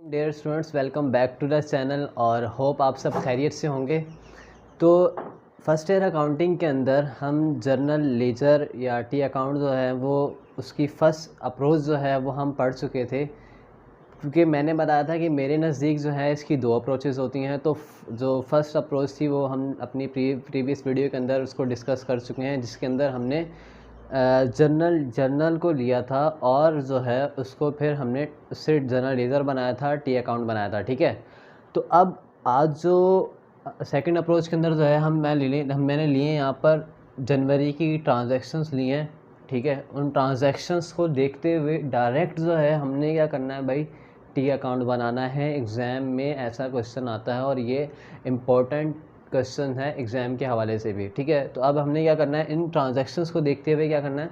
Dear students, welcome back to the channel और hope आप सब खैरियत से होंगे। तो फर्स्ट ईयर अकाउंटिंग के अंदर हम जर्नल लेजर या टी अकाउंट जो है वो उसकी फ़र्स्ट अप्रोच जो है वो हम पढ़ चुके थे, क्योंकि मैंने बताया था कि मेरे नज़दीक जो है इसकी दो अप्रोचेस होती हैं। तो जो फर्स्ट अप्रोच थी वो हम अपनी प्रीवियस वीडियो के अंदर उसको डिस्कस कर चुके हैं, जिसके अंदर हमने जर्नल को लिया था और जो है उसको फिर हमने उससे जर्नल लेज़र बनाया था, टी अकाउंट बनाया था। ठीक है, तो अब आज जो सेकंड अप्रोच के अंदर जो है मैंने लिए यहाँ पर जनवरी की ट्रांजैक्शंस लिए हैं। ठीक है, उन ट्रांजैक्शंस को देखते हुए डायरेक्ट जो है हमने क्या करना है भाई, टी अकाउंट बनाना है। एग्ज़ाम में ऐसा क्वेश्चन आता है और ये इम्पोर्टेंट क्वेश्चन है एग्ज़ाम के हवाले से भी। ठीक है, तो अब हमने क्या करना है, इन ट्रांजैक्शंस को देखते हुए क्या करना है,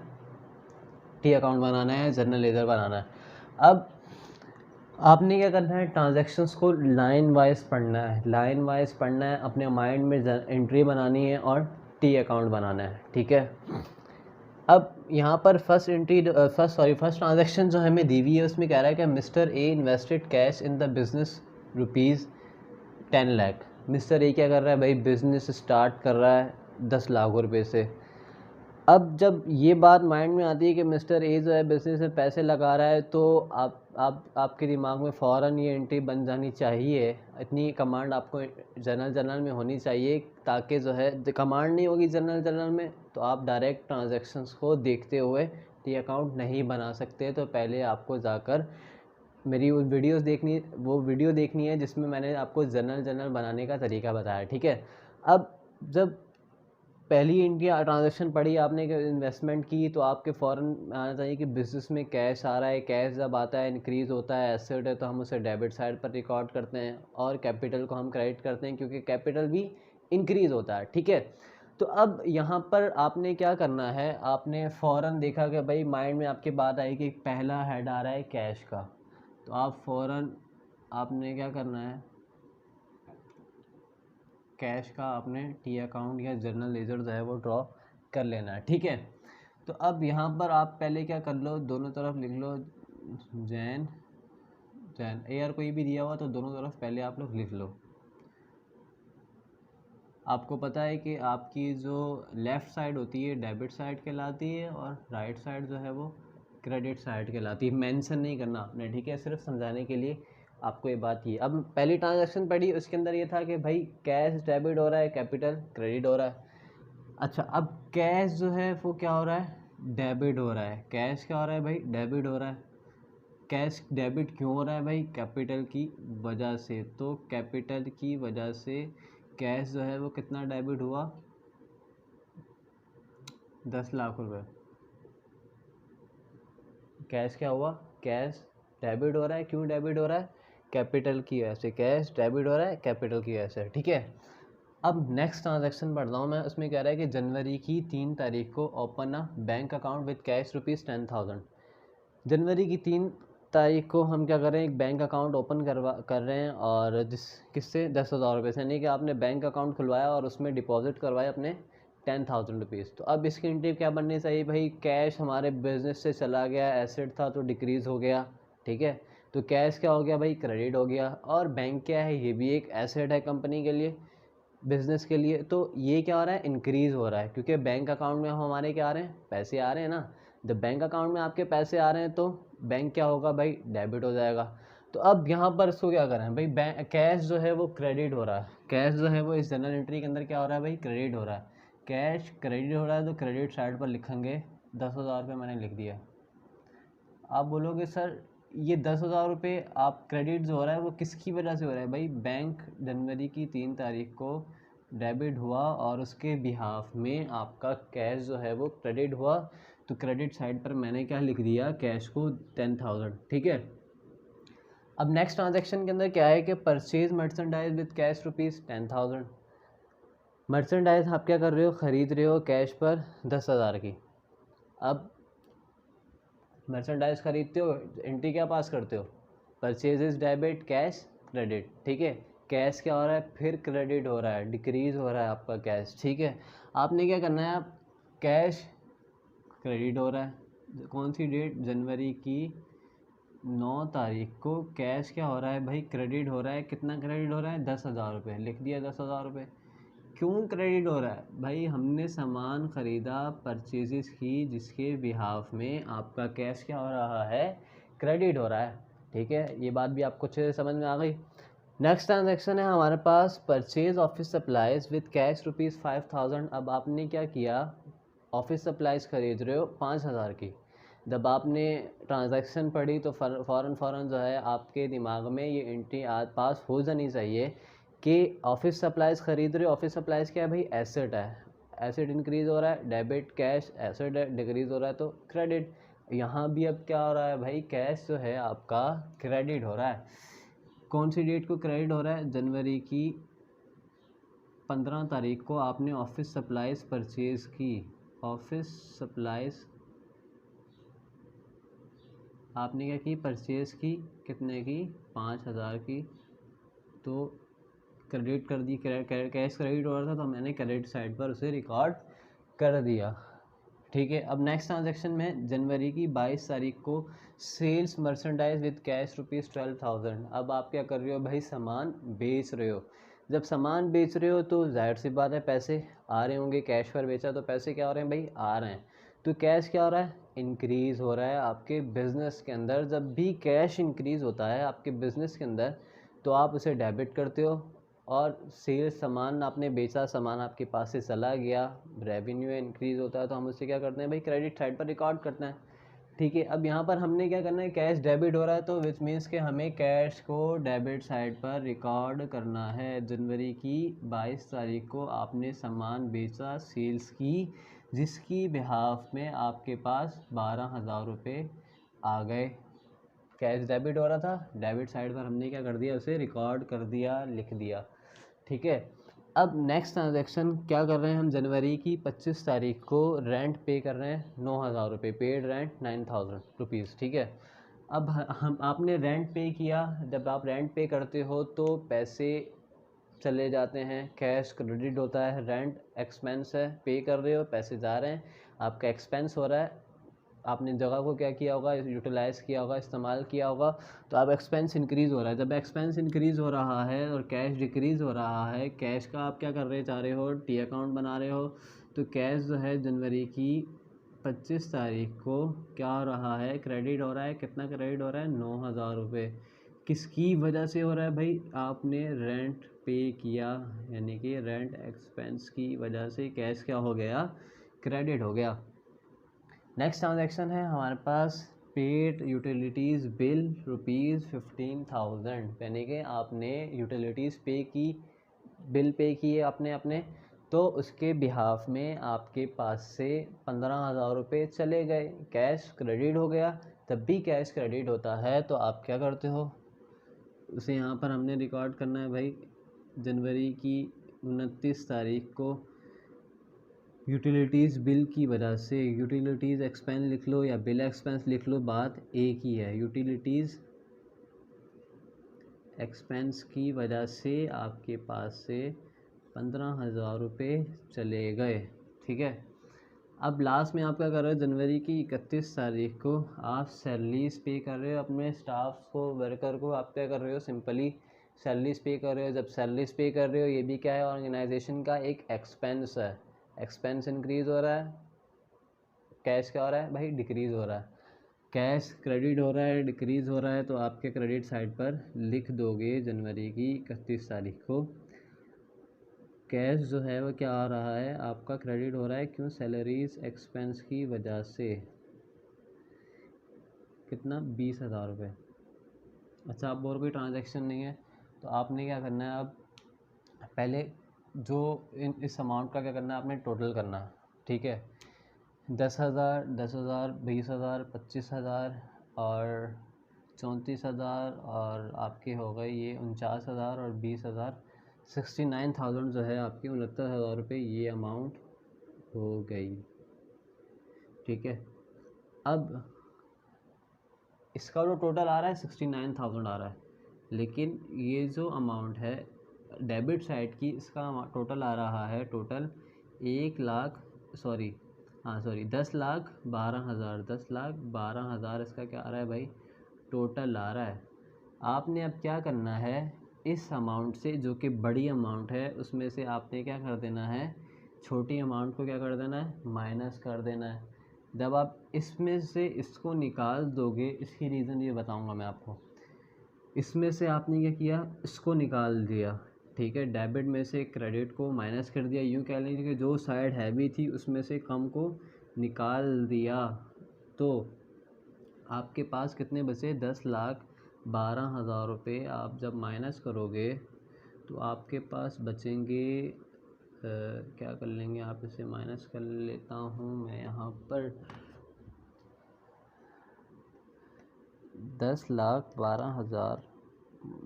टी अकाउंट बनाना है, जर्नल लेज़र बनाना है। अब आपने क्या करना है, ट्रांजैक्शंस को लाइन वाइज पढ़ना है, अपने माइंड में एंट्री बनानी है और टी अकाउंट बनाना है। ठीक है, अब यहाँ पर फर्स्ट ट्रांजैक्शन जो हमें दी हुई है उसमें कह रहा है कि mister A invested cash in the business rupees 10 lakh. Mister A क्या कर रहा है भाई, बिज़नेस स्टार्ट कर रहा है 10 लाख रुपए से। अब जब ये बात माइंड में आती है कि मिस्टर ए जो है बिज़नेस में पैसे लगा रहा है, तो आपके दिमाग में फ़ौरन ये एंट्री बन जानी चाहिए। इतनी कमांड आपको जनरल में होनी चाहिए, ताकि जो है कमांड नहीं होगी जनरल में तो आप डायरेक्ट ट्रांजैक्शंस को देखते हुए टी अकाउंट नहीं बना सकते। तो पहले आपको जाकर मेरी वो वीडियो देखनी है जिसमें मैंने आपको जनरल बनाने का तरीका बताया। ठीक है, अब जब पहली इंडिया ट्रांजैक्शन पड़ी आपने कि इन्वेस्टमेंट की, तो आपके फ़ौरन आना चाहिए कि बिज़नेस में कैश आ रहा है। कैश जब आता है इंक्रीज़ होता है, एसेट है तो हम उसे डेबिट साइड पर रिकॉर्ड करते हैं और कैपिटल को हम क्रेडिट करते हैं, क्योंकि कैपिटल भी इंक्रीज़ होता है। ठीक है, तो अब यहाँ पर आपने क्या करना है, आपने फ़ौरन देखा कि भाई माइंड में आपके बात आई कि पहला हेड आ रहा है कैश का, तो आप फ़ौरन आपने क्या करना है, कैश का आपने टी अकाउंट या जर्नल लेजर जो है वो ड्रॉ कर लेना है। ठीक है, तो अब यहाँ पर आप पहले क्या कर लो, दोनों तरफ लिख लो जैन जैन, ए आर कोई भी दिया हुआ तो दोनों तरफ पहले आप लोग लिख लो। आपको पता है कि आपकी जो लेफ़्ट साइड होती है डेबिट साइड कहलाती है और राइट साइड जो है वो क्रेडिट साइड कहलाती है। मेंशन नहीं करना आपने, ठीक है, सिर्फ समझाने के लिए आपको ये बात की। अब पहली ट्रांजैक्शन पढ़ी, उसके अंदर ये था कि भाई कैश डेबिट हो रहा है, कैपिटल क्रेडिट हो रहा है। अच्छा, अब कैश जो है वो क्या हो रहा है, डेबिट हो रहा है। कैश क्या हो रहा है भाई, डेबिट हो रहा है। कैश डेबिट क्यों हो रहा है भाई, कैपिटल की वजह से। तो कैपिटल की वजह से कैश जो है वो कितना डेबिट हुआ, 10 लाख रुपए। कैश क्या हुआ, कैश डेबिट हो रहा है। क्यों डेबिट हो रहा है, कैपिटल की वजह से। कैश डेबिट हो रहा है कैपिटल की वजह से। ठीक है, अब नेक्स्ट ट्रांजैक्शन पढ़ रहा हूँ मैं, उसमें कह रहा है कि जनवरी की 3 तारीख को open a bank account with cash ₹10,000। जनवरी की 3 तारीख को हम क्या कर रहे हैं, एक बैंक अकाउंट ओपन कर रहे हैं, और किससे, 10,000 रुपये से। यानी कि आपने बैंक अकाउंट खुलवाया और उसमें डिपॉजिट करवाया अपने 10,000 रुपीज़। तो अब इसकी एंट्री क्या बननी चाहिए भाई, कैश हमारे बिजनेस से चला गया, एसेट था तो डिक्रीज़ हो गया। ठीक है, तो कैश क्या हो गया भाई, क्रेडिट हो गया। और बैंक क्या है, ये भी एक एसेट है कंपनी के लिए, बिज़नेस के लिए। तो ये क्या हो रहा है, इंक्रीज़ हो रहा है, क्योंकि बैंक अकाउंट में हमारे क्या आ रहे हैं, पैसे आ रहे हैं ना। जब बैंक अकाउंट में आपके पैसे आ रहे हैं तो बैंक क्या होगा भाई, डेबिट हो जाएगा। तो अब यहाँ पर इसको क्या करें भाई, बैंक कैश जो है वो क्रेडिट हो रहा है। कैश जो है वो इस जनरल एंट्री के अंदर क्या हो रहा है भाई, क्रेडिट हो रहा है। कैश क्रेडिट हो रहा है तो क्रेडिट साइड पर लिखेंगे 10,000 रुपये, मैंने लिख दिया। आप बोलोगे सर ये 10,000 रुपये आप क्रेडिट जो हो रहा है वो किसकी वजह से हो रहा है भाई, बैंक जनवरी की 3 तारीख को डेबिट हुआ और उसके बिहाफ में आपका कैश जो है वो क्रेडिट हुआ। तो क्रेडिट साइड पर मैंने क्या लिख दिया, कैश को 10,000। ठीक है, अब नेक्स्ट ट्रांजैक्शन के अंदर क्या है कि purchase merchandise with cash ₹10,000। Merchandise आप क्या कर रहे हो, ख़रीद रहे हो कैश पर 10,000 की। अब मर्चेंडाइज खरीदते हो, एंट्री क्या पास करते हो, परचेजेस डेबिट, कैश क्रेडिट। ठीक है, कैश क्या हो रहा है, फिर क्रेडिट हो रहा है, डिक्रीज़ हो रहा है आपका कैश। ठीक है, आपने क्या करना है, आप कैश क्रेडिट हो रहा है, कौन सी डेट, जनवरी की 9 तारीख को कैश क्या हो रहा है भाई, क्रेडिट हो रहा है। कितना क्रेडिट हो रहा है, 10,000 रुपये। लिख दिया 10,000 रुपये। क्यों क्रेडिट हो रहा है भाई, हमने सामान ख़रीदा, परचेजेस की, जिसके बिहाफ में आपका कैश क्या हो रहा है, क्रेडिट हो रहा है। ठीक है, ये बात भी आपको अच्छे से समझ में आ गई। नेक्स्ट ट्रांजैक्शन है हमारे पास, purchase office supplies with cash ₹5,000। अब आपने क्या किया, ऑफिस सप्लाइज ख़रीद रहे हो 5,000 की। जब आपने ट्रांजैक्शन पढ़ी तो फ़ौरन जो है आपके दिमाग में ये एंट्री आज पास हो जानी चाहिए कि ऑफिस सप्लाइज ख़रीद रहे हो। ऑफिस सप्लाइज क्या है भाई, एसेट है। एसेट इंक्रीज़ हो रहा है, डेबिट कैश, एसेट डिक्रीज़ हो रहा है तो क्रेडिट। यहाँ भी अब क्या हो रहा है भाई, कैश जो है आपका क्रेडिट हो रहा है। कौन सी डेट को क्रेडिट हो रहा है, जनवरी की 15 तारीख को आपने ऑफिस सप्लाइज परचेज़ की। ऑफिस सप्लाइज आपने क्या की, परचेज़ की, कितने की, 5,000 की। तो क्रेडिट कर दी, कैश क्रेडिट हो रहा था तो मैंने क्रेडिट साइड पर उसे रिकॉर्ड कर दिया। ठीक है, अब नेक्स्ट ट्रांजैक्शन में जनवरी की 22 तारीख को सेल्स मर्चेंडाइज विद कैश ₹12,000। अब आप क्या कर रहे हो भाई, सामान बेच रहे हो। जब सामान बेच रहे हो तो जाहिर सी बात है पैसे आ रहे होंगे, कैश पर बेचा तो पैसे क्या हो रहे हैं भाई, आ रहे हैं। तो कैश क्या हो रहा है, इंक्रीज़ हो रहा है आपके बिज़नेस के अंदर। जब भी कैश इंक्रीज़ होता है आपके बिज़नेस के अंदर तो आप उसे डेबिट करते हो। और सेल्स, सामान आपने बेचा, सामान आपके पास से चला गया, रेवेन्यू इंक्रीज़ होता है तो हम उससे क्या करते हैं भाई, क्रेडिट साइड पर रिकॉर्ड करते हैं। ठीक है, अब यहाँ पर हमने क्या करना है, कैश डेबिट हो रहा है तो विच मीन्स कि हमें कैश को डेबिट साइड पर रिकॉर्ड करना है। जनवरी की 22 तारीख को आपने सामान बेचा, सेल्स की, जिसकी बिहाफ में आपके पास 12,000 रुपये आ गए। कैश डेबिट हो रहा था, डेबिट साइड पर हमने क्या कर दिया, उसे रिकॉर्ड कर दिया, लिख दिया। ठीक है, अब नेक्स्ट ट्रांजैक्शन क्या कर रहे हैं हम, जनवरी की 25 तारीख को रेंट पे कर रहे हैं 9,000 रुपये, पेड रेंट 9,000 रुपीज़। ठीक है, अब हम आपने रेंट पे किया। जब आप रेंट पे करते हो तो पैसे चले जाते हैं, कैश क्रेडिट होता है, रेंट एक्सपेंस है, पे कर रहे हो, पैसे जा रहे हैं, आपका एक्सपेंस हो रहा है। आपने जगह को क्या किया होगा, यूटिलाइज़ किया होगा, इस्तेमाल किया होगा, तो अब एक्सपेंस इंक्रीज़ हो रहा है। जब एक्सपेंस इंक्रीज़ हो रहा है और कैश डिक्रीज़ हो रहा है, कैश का आप क्या कर रहे चाह रहे हो, टी अकाउंट बना रहे हो। तो कैश जो है जनवरी की 25 तारीख को क्या हो रहा है, क्रेडिट हो रहा है। कितना क्रेडिट हो रहा है, 9,000 रुपये। किसकी वजह से हो रहा है भाई, आपने रेंट पे किया, यानी कि रेंट एक्सपेंस की वजह से कैश क्या हो गया, क्रेडिट हो गया। नेक्स्ट ट्रांजैक्शन है हमारे पास, पेड यूटिलिटीज़ बिल ₹15,000, यानी कि आपने यूटिलिटीज़ पे की, बिल पे किए आपने अपने, तो उसके बिहाफ में आपके पास से 15,000 रुपये चले गए, कैश क्रेडिट हो गया। तब भी कैश क्रेडिट होता है तो आप क्या करते हो, उसे यहाँ पर हमने रिकॉर्ड करना है भाई। जनवरी की 29 तारीख को यूटिलिटीज़ बिल की वजह से, यूटिलिटीज़ एक्सपेंस लिख लो या बिल एक्सपेंस लिख लो, बात एक ही है। यूटिलिटीज़ एक्सपेंस की वजह से आपके पास से 15,000 रुपये चले गए। ठीक है, अब लास्ट में आप क्या कर रहे हो, जनवरी की 31 तारीख को आप सैलरीज पे कर रहे हो अपने स्टाफ को, वर्कर को। आप क्या कर रहे हो, सिंपली सैलरीज पे कर रहे हो। जब सैलरीज पे कर रहे हो, ये भी क्या है, ऑर्गेनाइजेशन का एक एक्सपेंस है। एक्सपेंस इंक्रीज़ हो रहा है, कैश क्या हो रहा है भाई, डिक्रीज़ हो रहा है। कैश क्रेडिट हो रहा है, डिक्रीज़ हो रहा है, तो आपके क्रेडिट साइड पर लिख दोगे जनवरी की 31 तारीख को कैश जो है वो क्या आ रहा है, आपका क्रेडिट हो रहा है। क्यों, सैलरीज एक्सपेंस की वजह से। कितना, 20,000 रुपये। अच्छा, अब और कोई ट्रांजैक्शन नहीं है तो आपने क्या करना है, अब पहले जो इस अमाउंट का क्या करना है, आपने टोटल करना है। ठीक है, 10,000, 10,000, 20,000, 25,000 और 34,000 और आपके हो गए ये 49,000 और 20,000, 69,000 जो है आपकी 69,000 रुपये ये अमाउंट हो गई। ठीक है, अब इसका जो टोटल आ रहा है 69,000 आ रहा है, लेकिन ये जो अमाउंट है डेबिट साइड की, इसका टोटल आ रहा है, टोटल 1,00,000, सॉरी, हाँ सॉरी, 10,12,000, 10,12,000 इसका क्या आ रहा है भाई, टोटल आ रहा है। आपने अब क्या करना है, इस अमाउंट से जो कि बड़ी अमाउंट है उसमें से आपने क्या कर देना है, छोटी अमाउंट को क्या कर देना है, माइनस कर देना है। जब आप इसमें से इसको निकाल दोगे, इसकी रीज़न ये बताऊंगा मैं आपको। इसमें से आपने क्या किया, इसको निकाल दिया, ठीक है, डेबिट में से क्रेडिट को माइनस कर दिया, यूँ कह लीजिए कि जो साइड हैवी थी उसमें से कम को निकाल दिया, तो आपके पास कितने बचे, 10,12,000 रुपये। आप जब माइनस करोगे तो आपके पास बचेंगे क्या कर लेंगे आप, इसे माइनस कर लेता हूँ मैं यहाँ पर, 10,12,000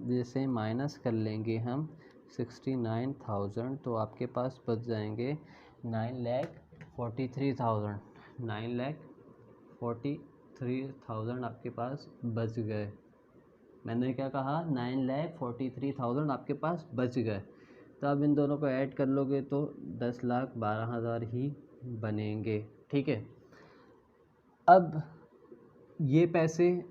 जैसे माइनस कर लेंगे हम 69,000, तो आपके पास बच जाएंगे 9,43,000। 9,43,000 आपके पास बच गए। मैंने क्या कहा, 9,43,000 आपके पास बच गए। तो अब इन दोनों को ऐड कर लोगे तो 10,12,000 ही बनेंगे, ठीक है। अब ये पैसे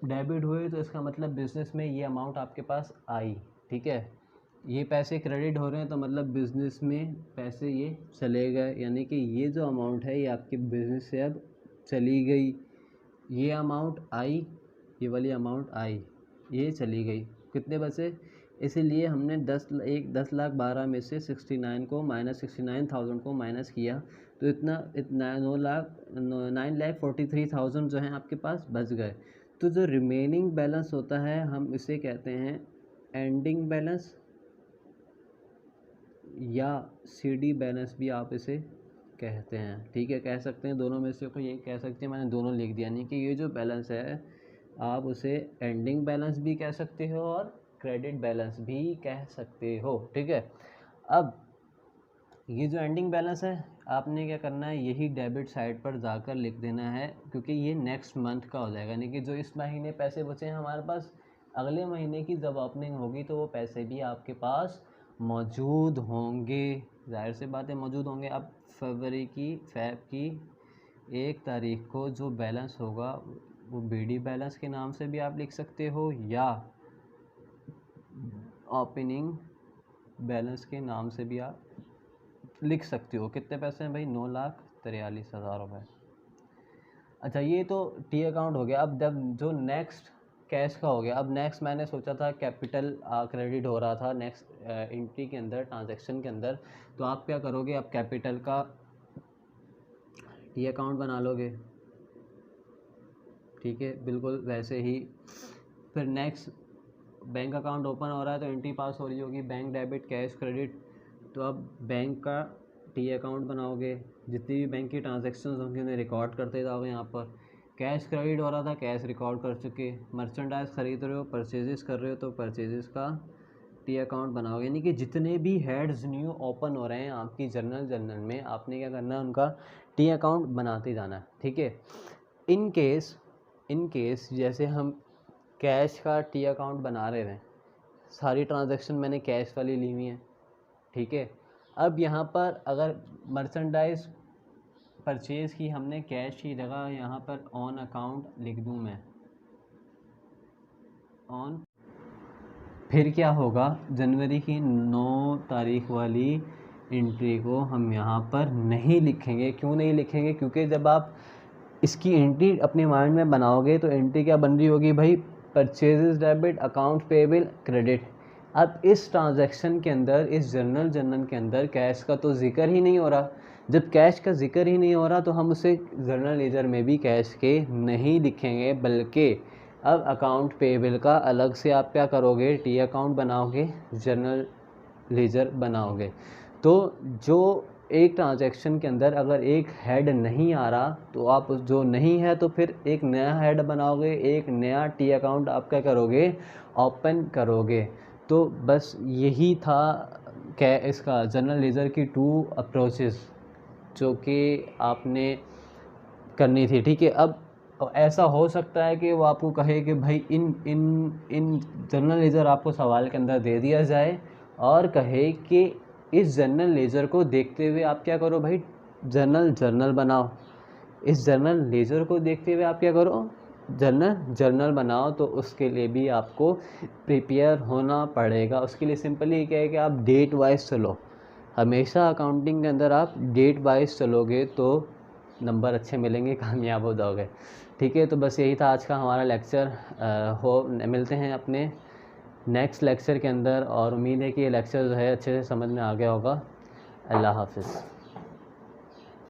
डेबिट हुए तो इसका मतलब बिज़नेस में ये अमाउंट आपके पास आई, ठीक है। ये पैसे क्रेडिट हो रहे हैं तो मतलब बिज़नेस में पैसे ये चले गए, यानी कि ये जो अमाउंट है ये आपके बिज़नेस से अब चली गई। ये अमाउंट आई, ये वाली अमाउंट आई, ये चली गई, कितने बचे, इसीलिए हमने 10,12,000 में से 69,000 को माइनस किया, तो इतना 9,43,000 जो हैं आपके पास बच गए। तो जो रिमेनिंग बैलेंस होता है हम इसे कहते हैं एंडिंग बैलेंस, या सीडी बैलेंस भी आप इसे कहते हैं, ठीक है, कह सकते हैं, दोनों में से कोई एक कह सकते हैं, मैंने दोनों लिख दिया। यानी कि ये जो बैलेंस है आप उसे एंडिंग बैलेंस भी कह सकते हो और क्रेडिट बैलेंस भी कह सकते हो, ठीक है। अब ये जो एंडिंग बैलेंस है आपने क्या करना है, यही डेबिट साइड पर जाकर लिख देना है, क्योंकि ये नेक्स्ट मंथ का हो जाएगा, यानी कि जो इस महीने पैसे बचे हैं हमारे पास, अगले महीने की जब ओपनिंग होगी तो वो पैसे भी आपके पास मौजूद होंगे, जाहिर सी बात है मौजूद होंगे। अब फैब की 1 तारीख को जो बैलेंस होगा वो बीडी बैलेंस के नाम से भी आप लिख सकते हो या ओपनिंग बैलेंस के नाम से भी आप लिख सकते हो। कितने पैसे हैं भाई, 9,43,000 रुपये। अच्छा, ये तो टी अकाउंट हो गया। अब जब जो नेक्स्ट कैश का हो गया, अब नेक्स्ट मैंने सोचा था कैपिटल क्रेडिट हो रहा था नेक्स्ट एंट्री के अंदर, ट्रांजैक्शन के अंदर, तो आप क्या करोगे, अब कैपिटल का टी अकाउंट बना लोगे, ठीक है, बिल्कुल वैसे ही। फिर नेक्स्ट बैंक अकाउंट ओपन हो रहा है तो एंट्री पास हो रही होगी, बैंक डेबिट कैश क्रेडिट, तो अब बैंक का टी अकाउंट बनाओगे, जितनी भी बैंक की ट्रांजैक्शंस होंगी उन्हें रिकॉर्ड करते जाओगे। यहाँ पर कैश क्रेडिट हो रहा था, कैश रिकॉर्ड कर चुके, मर्चेंडाइज खरीद रहे हो, परचेजेस कर रहे हो तो परचेजेस का टी अकाउंट बनाओगे। यानी कि जितने भी हेड्स न्यू ओपन हो रहे हैं आपकी जर्नल में, आपने क्या करना है, उनका टी अकाउंट बनाते जाना है, ठीक है। इन केस जैसे हम कैश का टी अकाउंट बना रहे थे, सारी ट्रांजैक्शन मैंने कैश वाली ली हुई हैं, ठीक है। अब यहाँ पर अगर मर्चेंडाइज परचेज़ की हमने कैश की जगह यहाँ पर ऑन अकाउंट लिख दूँ मैं, ऑन, फिर क्या होगा, जनवरी की 9 तारीख वाली एंट्री को हम यहाँ पर नहीं लिखेंगे। क्यों नहीं लिखेंगे, क्योंकि जब आप इसकी एंट्री अपने माइंड में बनाओगे तो एंट्री क्या बन रही होगी भाई, purchases debit, account payable credit. अब इस ट्रांजैक्शन के अंदर, इस जर्नल के अंदर कैश का तो जिक्र ही नहीं हो रहा। जब कैश का जिक्र ही नहीं हो रहा तो हम उसे जर्नल लेजर में भी कैश के नहीं लिखेंगे, बल्कि अब अकाउंट पेबल का अलग से आप क्या करोगे, टी अकाउंट बनाओगे, जर्नल लेजर बनाओगे। तो जो एक ट्रांजैक्शन के अंदर अगर एक हेड नहीं आ रहा तो आप जो नहीं है तो फिर एक नया हेड बनाओगे, एक नया टी अकाउंट आप क्या करोगे, ओपन करोगे। तो बस यही था क्या इसका जर्नल लेजर की 2 अप्रोचेस जो कि आपने करनी थी, ठीक है। अब ऐसा हो सकता है कि वो आपको कहे कि भाई इन इन इन जर्नल लेजर आपको सवाल के अंदर दे दिया जाए और कहे कि इस जर्नल लेजर को देखते हुए आप क्या करो भाई, जर्नल बनाओ। इस जर्नल लेजर को देखते हुए आप क्या करो, जर्नल बनाओ तो उसके लिए भी आपको प्रिपेयर होना पड़ेगा। उसके लिए सिंपली क्या है कि आप डेट वाइज चलो, हमेशा अकाउंटिंग के अंदर आप डेट वाइज चलोगे तो नंबर अच्छे मिलेंगे, कामयाब हो जाओगे। ठीक है, तो बस यही था आज का हमारा लेक्चर। मिलते हैं अपने नेक्स्ट लेक्चर के अंदर, और उम्मीद है कि ये लेक्चर जो है अच्छे से समझ में आ गया होगा। अल्लाह हाफ़िज़।